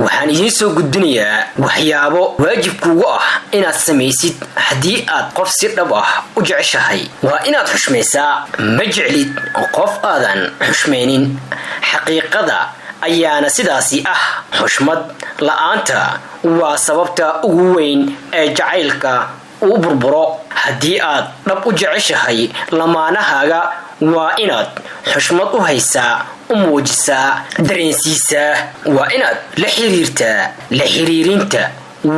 waxaan idin soo gudbinayaa waxyaabo waajib kugu ah inaad samaysid haddii aad qof si dhab ah u jeceshahay. waa inaad xushmaysaa. ma jeclid qof aadan xushmaynin. xaqiiqada ayaana sidaasi ah. xushmad la'aanta waa sababta ugu weyn ee jacaylka uu burburo. haddii aad dhab u jeceshahay lamaanahaaga waa inaad xushmad u haysaa, u muujisaa, dareensiisaa. waa inaad la xiriirtaa. la xiriirinta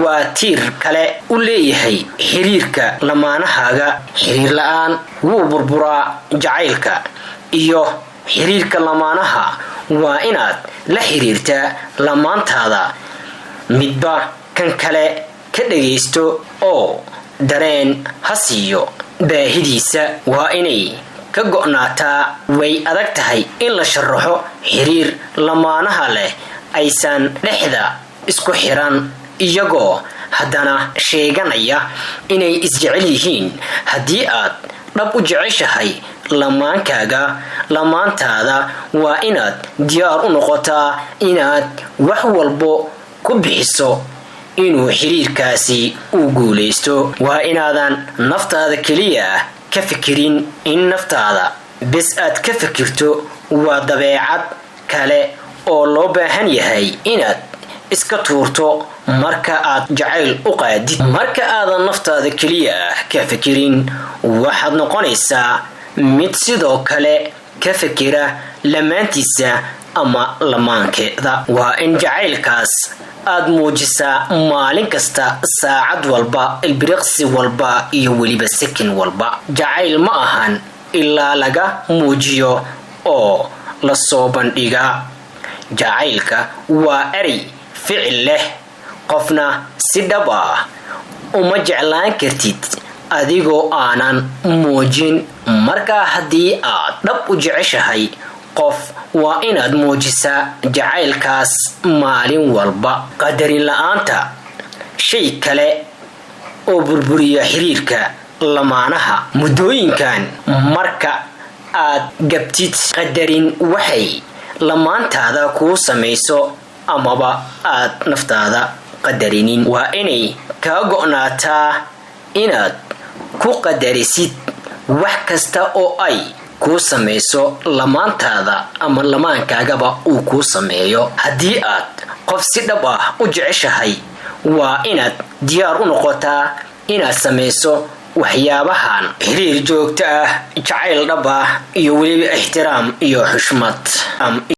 waa tiir kale u leeyahay xiriirka lamaanahaaga. xiriir la'aan wuu burburaa jacaylka. iyo xiriirka lamaanaha waa inaad la xiriirtaa lamaantaada, midba kan kale ka dhagaysto oo dareen ha siiyo baahidiisa. waa inay ka go'naataa. way adag tahay in la sharaxo xiriir lamaanaha leh aysan dhexda isku xiran iyagoo haddana sheeganaya inay isjecel yihiin. haddii aad dhab u jeceshahay lamaankaaga lamaantaada waa inaad diyaar u noqotaa inaad wax walbo ku bixiso inuu xiriirkaasi u guulaysto. waa inaadan naftaada keliya ka fikirin. in naftaada bes aad ka fikirto waa dabeecad kale oo loo baahan yahay inaad iska tuurto marka aad jacayl u qaadid. marka aadan naftaada keliya ka fikirin waxaad noqonaysaa mid sidoo kale ka fikira lamaantiisa ama lamaankeeda. waa in jacaylkaas aad muujisaa maalin kasta, saacad walba, ilbiriqsi walba iyo weliba sakin walba. jacayl ma ahan ilaa laga muujiyo oo la soo bandhiga. jacaylka waa erey ficil leh. qofna si dhab ah uma jeclaan kartid adigoo aanan muujin. markaa haddii aad dhab u jeceshahay qof waa inaad muujisaa jacaylkaas maalin walba. qadarin la'aanta shay kale oo burburiya xiriirka lamaanaha. muddooyinkan marka aad gabtid qadarin waxay lamaantaada kuu samayso amaba aad naftaada qadarinin. waa inay kaa go'naataa inaad ku qadarisid wax kasta oo ay kuu samayso lamaantaada ama lamaankaagaba uu kuu sameeyo. haddii aad qof si dhab ah u jeceshahay waa inaad diyaar u noqotaa inaad samayso waxyaabahan: xiriir joogto ah, jacayl dhab ah iyo weliba ixtiraam iyo xushmad.